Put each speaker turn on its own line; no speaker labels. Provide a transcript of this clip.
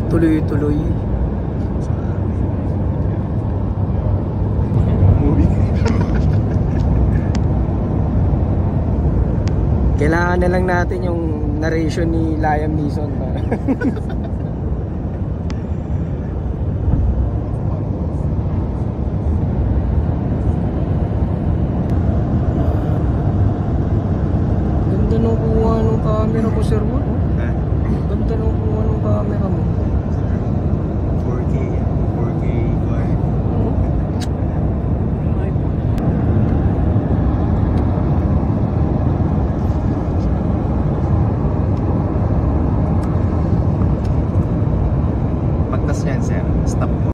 tuloy-tuloy. Kailangan na lang natin yung narration ni Liam Neeson. Ganda nung kuha nung camera ko, sir mo.